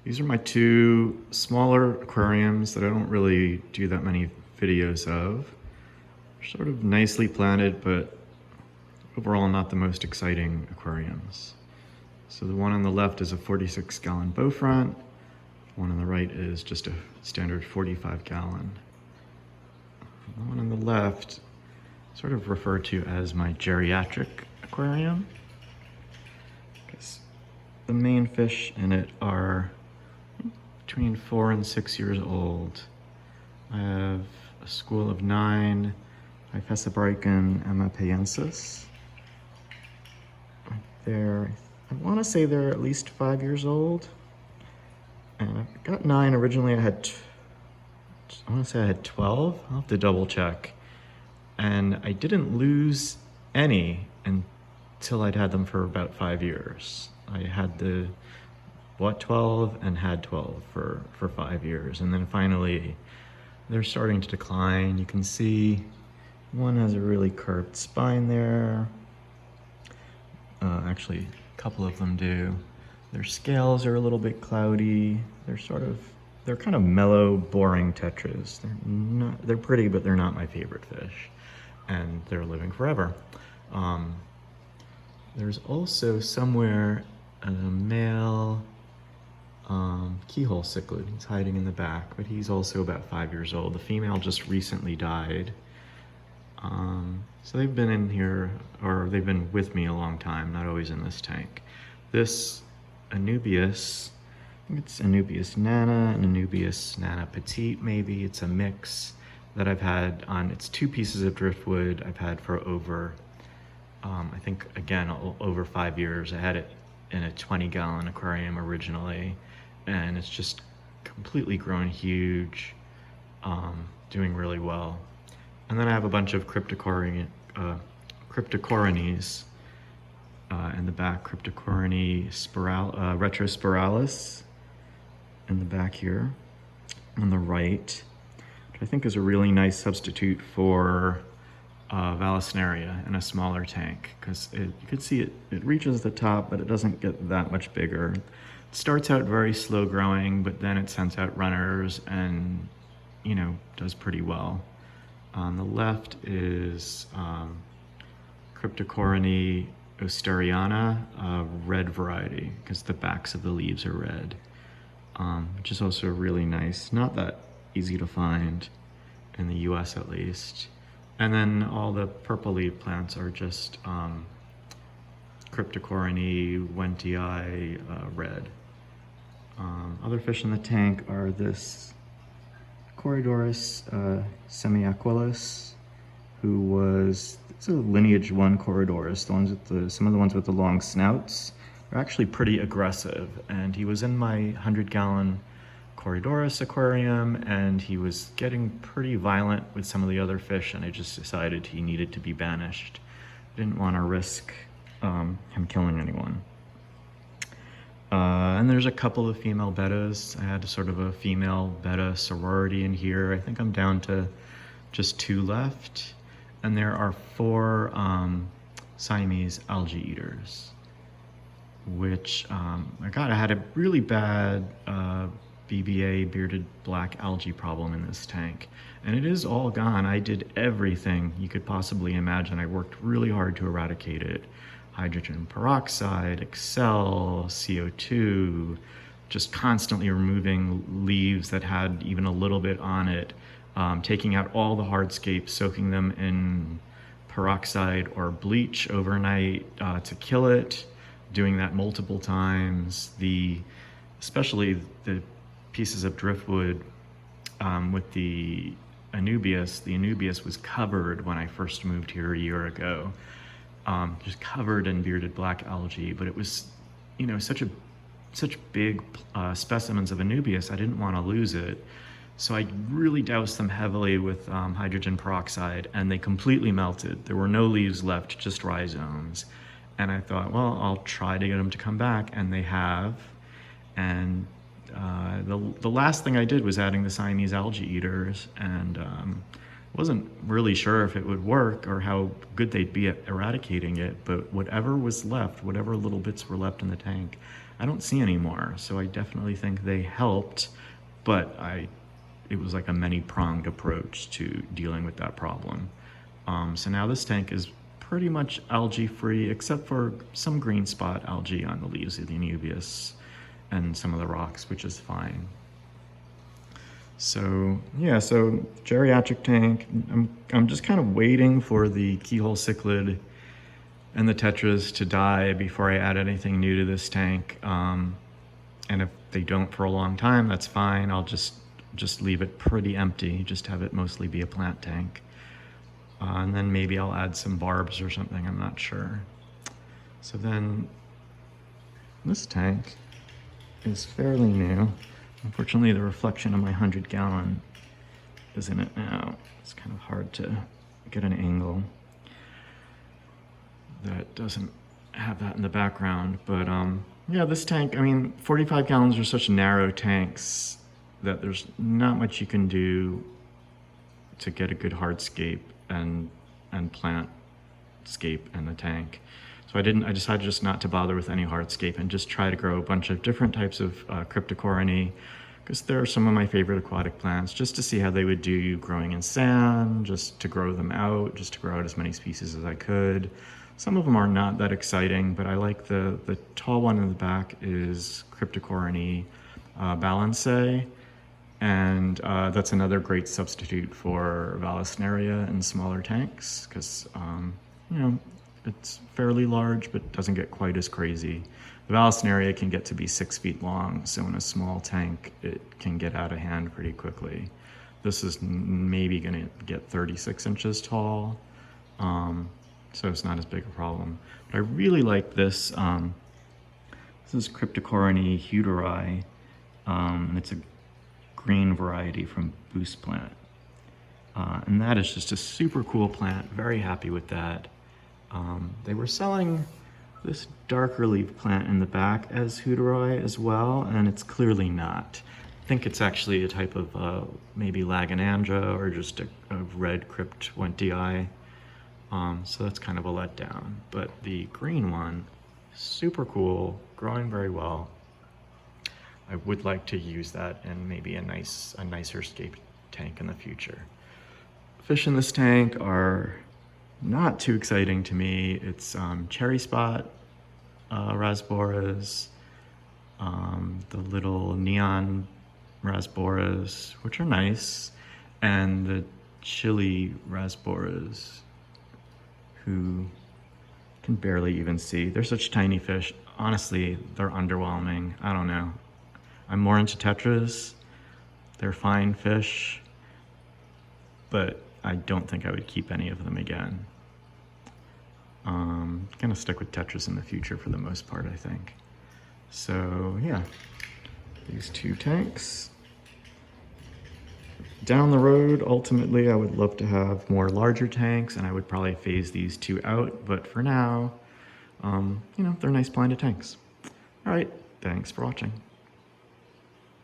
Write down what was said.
These are my two smaller aquariums that I don't really do that many videos of. They're sort of nicely planted, but overall not the most exciting aquariums. So the one on the left is a 46-gallon bow front. The one on the right is just a standard 45-gallon. The one on the left, sort of referred to as my geriatric aquarium, because the main fish in it are between 4 and 6 years old. I have a school of 9 Hyphessobrycon amapaensis. I want to say they're at least 5 years old. And I've got 9. Originally I want to say I had 12. I'll have to double check. And I didn't lose any until I'd had them for about 5 years. I had bought 12 and had 12 for 5 years. And then finally, they're starting to decline. You can see one has a really curved spine there. Actually, a couple of them do. Their scales are a little bit cloudy. They're kind of mellow, boring tetras. They're pretty, but they're not my favorite fish. And they're living forever. There's also somewhere a male keyhole cichlid. He's hiding in the back, but he's also about 5 years old. The female just recently died. So they've been in here, or they've been with me a long time, not always in this tank. This Anubius, I think it's Anubius nana and Anubius nana petite maybe. It's a mix that I've had on, it's 2 pieces of driftwood I've had for over, I think again, over 5 years. I had it in a 20-gallon aquarium originally, and it's just completely grown huge, doing really well. And then I have a bunch of cryptocoranes in the back, Cryptocorone retrospiralis in the back here on the right, which I think is a really nice substitute for Vallisneria in a smaller tank, because you can see it reaches the top, but it doesn't get that much bigger. It starts out very slow growing, but then it sends out runners and, you know, does pretty well. On the left is Cryptocorone osteriana, red variety, because the backs of the leaves are red, which is also really nice. Not that easy to find in the US at least. And then all the purple leaf plants are just Cryptocorone wentii red. Other fish in the tank are this Corydoras semiaquilus, who was, it's a lineage 1 Corydoras. Some of the ones with the long snouts are actually pretty aggressive. And he was in my 100-gallon Corydoras aquarium, and he was getting pretty violent with some of the other fish, and I just decided he needed to be banished. Didn't want to risk him killing anyone. And there's a couple of female bettas. I had sort of a female betta sorority in here. I think I'm down to just 2 left. And there are 4 Siamese algae eaters, which I had a really bad BBA, bearded black algae problem in this tank. And it is all gone. I did everything you could possibly imagine. I worked really hard to eradicate it. Hydrogen peroxide, Excel, CO2, just constantly removing leaves that had even a little bit on it, taking out all the hardscapes, soaking them in peroxide or bleach overnight to kill it, doing that multiple times. Especially the pieces of driftwood with the Anubius was covered when I first moved here a year ago. Just covered in bearded black algae, but it was, you know, such big specimens of Anubius, I didn't want to lose it. So I really doused them heavily with hydrogen peroxide, and they completely melted. There were no leaves left, just rhizomes. And I thought, well, I'll try to get them to come back, and they have. And the last thing I did was adding the Siamese algae eaters, and Wasn't really sure if it would work or how good they'd be at eradicating it, but whatever was left, whatever little bits were left in the tank, I don't see anymore. So I definitely think they helped, but it was like a many-pronged approach to dealing with that problem. So now this tank is pretty much algae-free, except for some green spot algae on the leaves of the Anubias and some of the rocks, which is fine. So yeah, so geriatric tank. I'm just kind of waiting for the keyhole cichlid and the tetras to die before I add anything new to this tank. And if they don't for a long time, that's fine. I'll just leave it pretty empty, just have it mostly be a plant tank. And then maybe I'll add some barbs or something, I'm not sure. So then this tank is fairly new. Unfortunately, the reflection of my 100-gallon is in it now. It's kind of hard to get an angle that doesn't have that in the background. But yeah, this tank, I mean, 45 gallons are such narrow tanks that there's not much you can do to get a good hardscape and plant scape in the tank. So I decided just not to bother with any hardscape and just try to grow a bunch of different types of cryptocorynae, because they're some of my favorite aquatic plants, just to see how they would do growing in sand, just to grow them out, just to grow out as many species as I could. Some of them are not that exciting, but I like the tall one in the back is Cryptocorynae balansae, and that's another great substitute for Vallisneria in smaller tanks, because you know, it's fairly large, but doesn't get quite as crazy. The Vallisneria can get to be 6 feet long, so in a small tank, it can get out of hand pretty quickly. This is maybe gonna get 36 inches tall, so it's not as big a problem. But I really like this. This is Cryptocorynae huteri, and it's a green variety from Boost Plant. And that is just a super cool plant, very happy with that. They were selling this darker leaf plant in the back as huteri as well, and it's clearly not. I think it's actually a type of maybe Laganandra or just a red crypt Wentii. So that's kind of a letdown. But the green one, super cool, growing very well. I would like to use that in maybe a nicer scape tank in the future. Fish in this tank are not too exciting to me. It's cherry spot rasboras, the little neon rasboras, which are nice, and the chili rasboras, who can barely even see. They're such tiny fish. Honestly, they're underwhelming. I don't know. I'm more into tetras. They're fine fish, but I don't think I would keep any of them again. Gonna stick with tetras in the future for the most part, I think. So yeah, these two tanks. Down the road, ultimately, I would love to have more larger tanks, and I would probably phase these two out, but for now, you know, they're nice planted tanks. All right, thanks for watching.